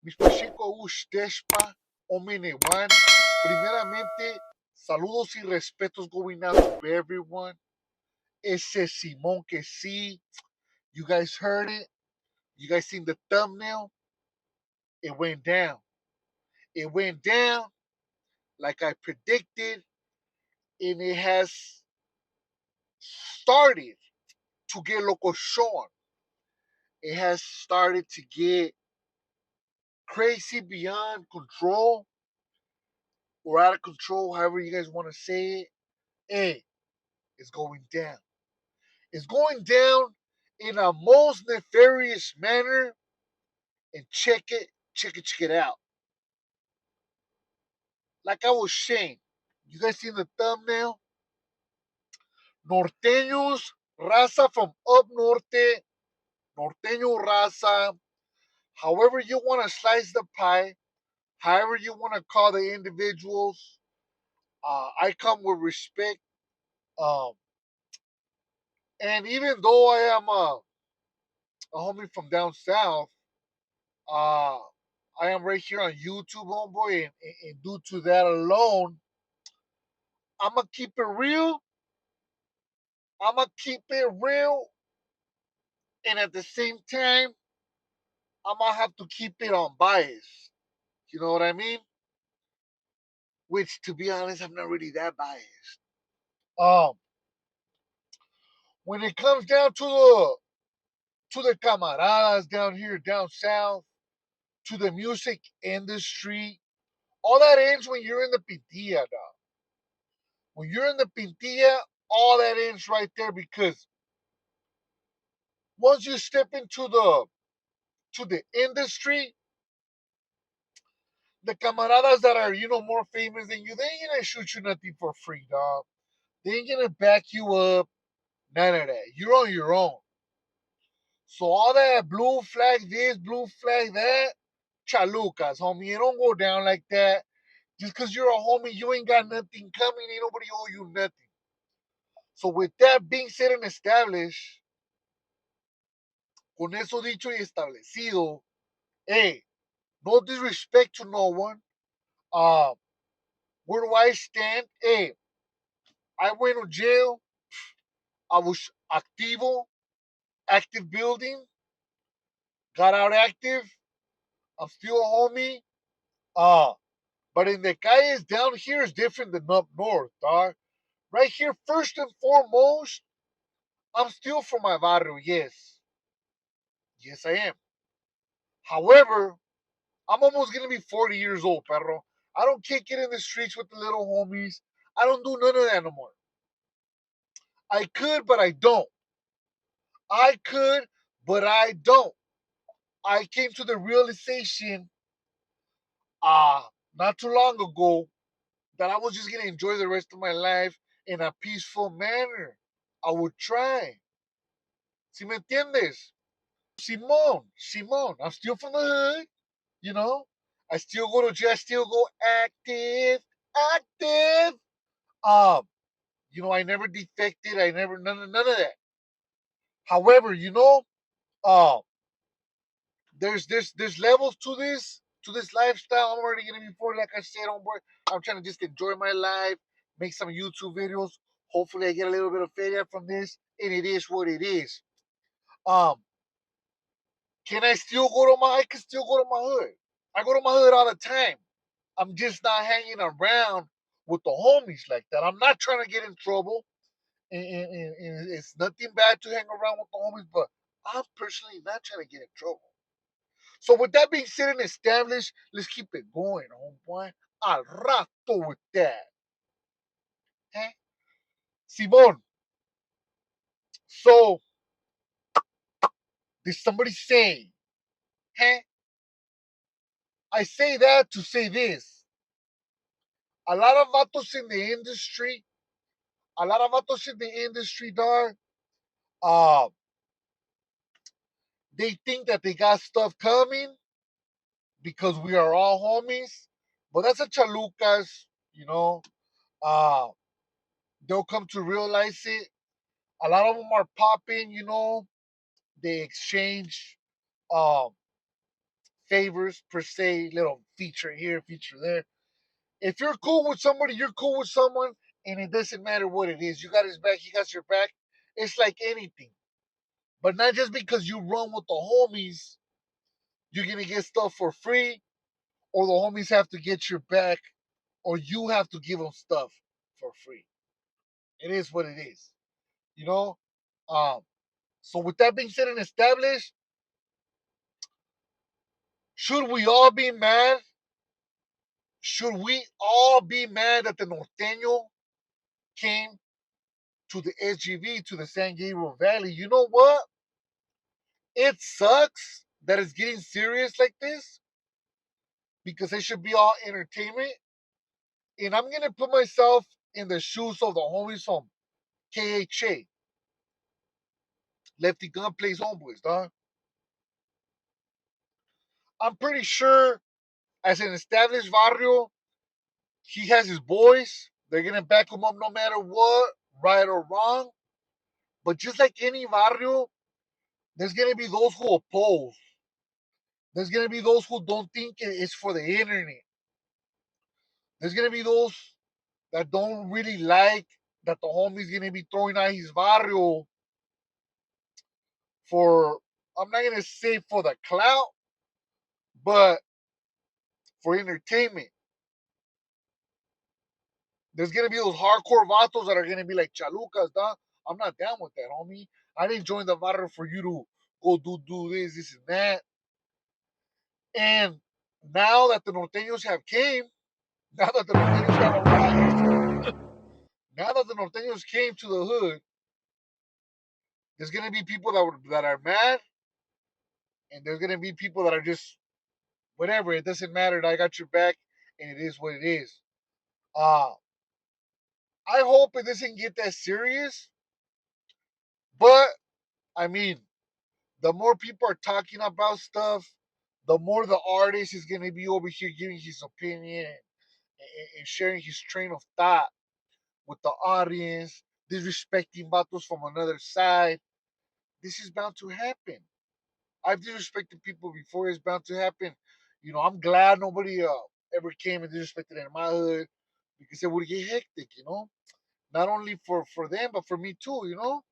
Mis pachicos Uchteshpa, Omenewan. Primeramente, saludos y respetos going out to everyone. Ese Simón que sí. You guys heard it. You guys seen the thumbnail. It went down. It went down like I predicted, and it has started to get locochon. It has started to get crazy beyond control or out of control, however you guys want to say it. Hey, it's going down. It's going down in a most nefarious manner. And check it out. Like I was saying, you guys seen the thumbnail? Norteños, raza from up norte, norteño raza, however you want to slice the pie, however you want to call the individuals, I come with respect. Um, and even though I am a homie from down south, uh, I am right here on YouTube, homeboy, and due to that alone, I'm gonna keep it real. I'm gonna keep it real, and at the same time, I'm gonna have to keep it unbiased. You know what I mean? Which, to be honest, I'm not really that biased. Um, when it comes down to the camaradas down here, down south, to the music industry, all that ends when you're in the pintilla, dog. When you're in the pintilla, all that ends right there because once you step into the industry, the camaradas that are more famous than you, they ain't gonna shoot you nothing for free, dog. They ain't gonna back you up. None of that. You're on your own. So all that blue flag this, blue flag that, chalucas, homie. It don't go down like that. Just because you're a homie, you ain't got nothing coming. Ain't nobody owe you nothing. So with that being said and established, con eso dicho y establecido, hey, no disrespect to no one. Uh, where do I stand? Hey, I went to jail. I was activo, active building, got out active. I'm still a homie. Uh, but in the calles down here is different than up north, dog. Right here, first and foremost, I'm still from my barrio, yes. Yes, I am. However, I'm almost gonna be 40 years old, perro. I don't kick it in the streets with the little homies. I don't do none of that no more. I could, but I don't. I could, but I don't. I came to the realization not too long ago that I was just gonna enjoy the rest of my life in a peaceful manner. I would try. ¿Sí me entiendes? Simón. I'm still from the hood, you know. I still go to jail. I still go active. Um, I never defected. I never none of that. However, uh, there's levels to this lifestyle. I'm already gonna be 40, like I said, homeboy. I'm trying to just enjoy my life, make some YouTube videos. Hopefully, I get a little bit of feria from this, and it is what it is. Um, can I still go to my? I can still go to my hood. I go to my hood all the time. I'm just not hanging around with the homies like that. I'm not trying to get in trouble. And it's nothing bad to hang around with the homies, but I'm personally not trying to get in trouble. So with that being said and established, let's keep it going, homeboy. Al rato with that. Eh? Simon, so did somebody say, eh? I say that to say this. A lot of vatos in the industry, dog, uh, they think that they got stuff coming because we are all homies. But that's a chalucas, you know. Uh, they'll come to realize it. A lot of them are popping, They exchange um, favors per se, little feature here, feature there. If you're cool with somebody, you're cool with someone, and it doesn't matter what it is. You got his back, he got your back. It's like anything. But not just because you run with the homies, you're gonna get stuff for free, or the homies have to get your back, or you have to give them stuff for free. It is what it is, you know. Um, so with that being said and established, should we all be mad? Should we all be mad that the norteño came to the SGV, to the San Gabriel Valley? You know what? It sucks that it's getting serious like this because it should be all entertainment. And I'm gonna put myself in the shoes of the homies from KHA, Lefty Gunplay's homeboys, dog. I'm pretty sure as an established barrio, he has his boys. They're gonna back him up no matter what, right or wrong. But just like any barrio, there's gonna be those who oppose. There's gonna be those who don't think it's for the internet. There's gonna be those that don't really like that the homie's gonna be throwing out his barrio for, I'm not gonna say for the clout, but for entertainment. There's gonna be those hardcore vatos that are gonna be like chalucas, dog. I'm not down with that, homie. I didn't join the barrio for you to go do this and that. And now that the norteños have came, now that the norteños have arrived, now that the norteños came to the hood, there's gonna be people that are mad, and there's gonna be people that are just whatever. It doesn't matter. I got your back, and it is what it is. Uh, I hope it doesn't get that serious, but I mean, the more people are talking about stuff, the more the artist is gonna be over here giving his opinion and sharing his train of thought with the audience, disrespecting battles from another side. This is bound to happen. I've disrespected people before. It's bound to happen. You know, I'm glad nobody ever came and disrespected in my hood because it would get hectic. You know, not only for them but for me too. You know,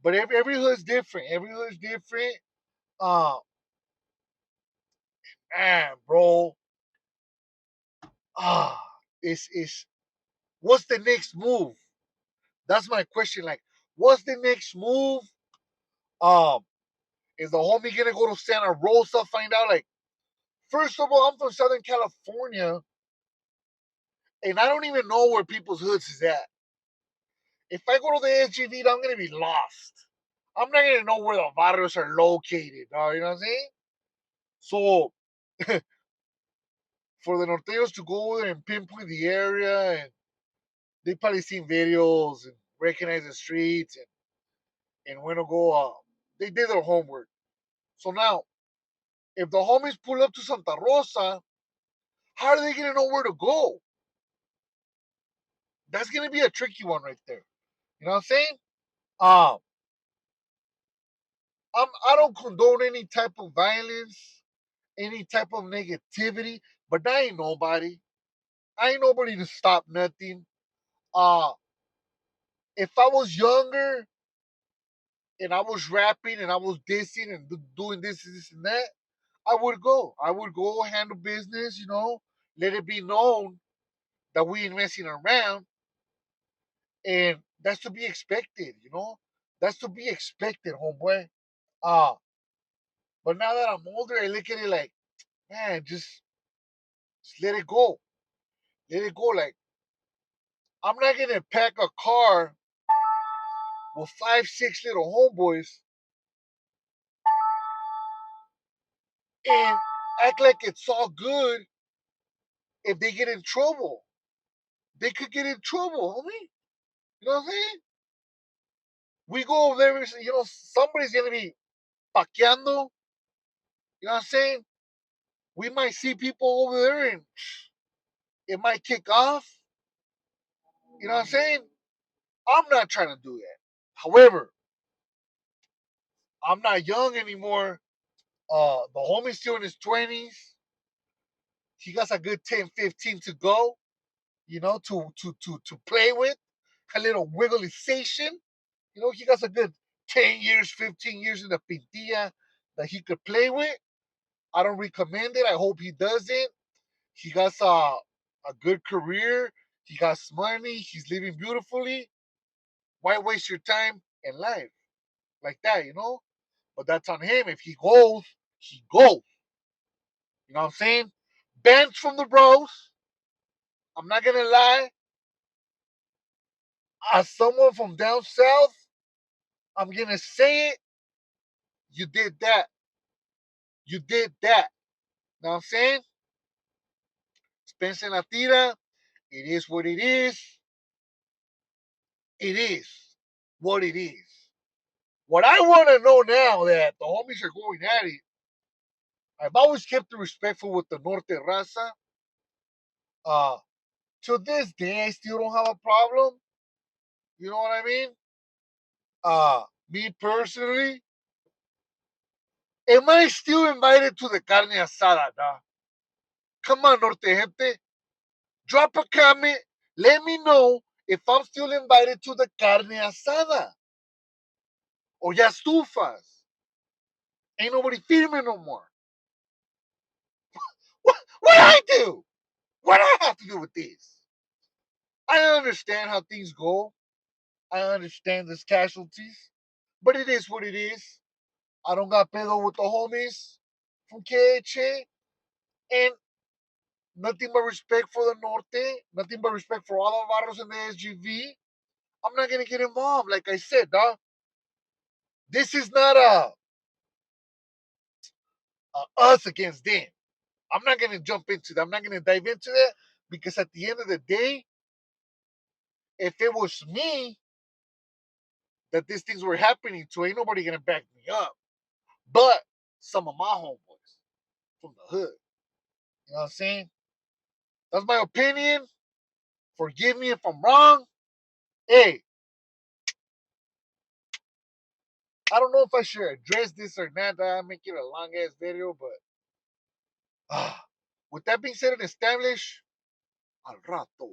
but every hood's different. Every hood's different. Uh, Man, bro. Ah, it's what's the next move? That's my question. Like, what's the next move? Um, is the homie gonna go to Santa Rosa? Find out like, first of all, I'm from Southern California, and I don't even know where people's hoods is at. If I go to the SGV, I'm gonna be lost. I'm not gonna know where the barrios are located. You know what I'm saying? So for the norteños to go there and pinpoint the area, and they probably seen videos and recognize the streets and when to go. They did their homework. So now, if the homies pull up to Santa Rosa, how are they gonna know where to go? That's gonna be a tricky one right there. You know what I'm saying? Um, I don't condone any type of violence, any type of negativity, but I ain't nobody. I ain't nobody to stop nothing. Uh, if I was younger and I was rapping and I was dissing and doing this and that, I would go. I would go handle business, you know, let it be known that we ain't messing around, and that's to be expected, you know. That's to be expected, homeboy. Uh, but now that I'm older, I look at it like, man, just let it go. Let it go. Like, I'm not gonna pack a car with 5, 6 little homeboys and act like it's all good if they get in trouble. They could get in trouble, homie. You know what I'm saying? We go over there, you know, somebody's gonna be paqueando. You know what I'm saying? We might see people over there and it might kick off. You know what I'm saying? I'm not trying to do that. However, I'm not young anymore. The homie's still in his 20s. He got a good 10, 15 to go, to play with. A little wiggleization. He got a good 10 years, 15 years in the pintilla that he could play with. I don't recommend it. I hope he does it. He got a good career. He got money. He's living beautifully. Why waste your time in life like that? But that's on him. If he goes, he goes. You know what I'm saying? Banned from the bros. I'm not gonna lie. As someone from down south, I'm gonna say it. You did that. You did that. You know what I'm saying? Spencer La Tira. It is what it is. It is what it is. What I want to know now that the homies are going at it, I've always kept it respectful with the Norte Raza. Uh, to this day, I still don't have a problem. You know what I mean? Me personally, am I still invited to the carne asada? Nah. Come on, Norte gente. Drop a comment. Let me know if I'm still invited to the carne asada. Or ya estufas. Ain't nobody feeding me no more. What I do? What I have to do with this? I understand how things go. I understand there's casualties. But it is what it is. I don't got pedo with the homies from KHA. And nothing but respect for the Norte. Nothing but respect for all the barrios in the SGV. I'm not going to get involved. Like I said, dog. This is not a us against them. I'm not going to jump into that. I'm not going to dive into that. Because at the end of the day, if it was me that these things were happening to, ain't nobody going to back me up. But some of my homeboys from the hood. You know what I'm saying? That's my opinion. Forgive me if I'm wrong. Hey, I don't know if I should address this or not. I make it a long ass video, but with that being said and established, al rato.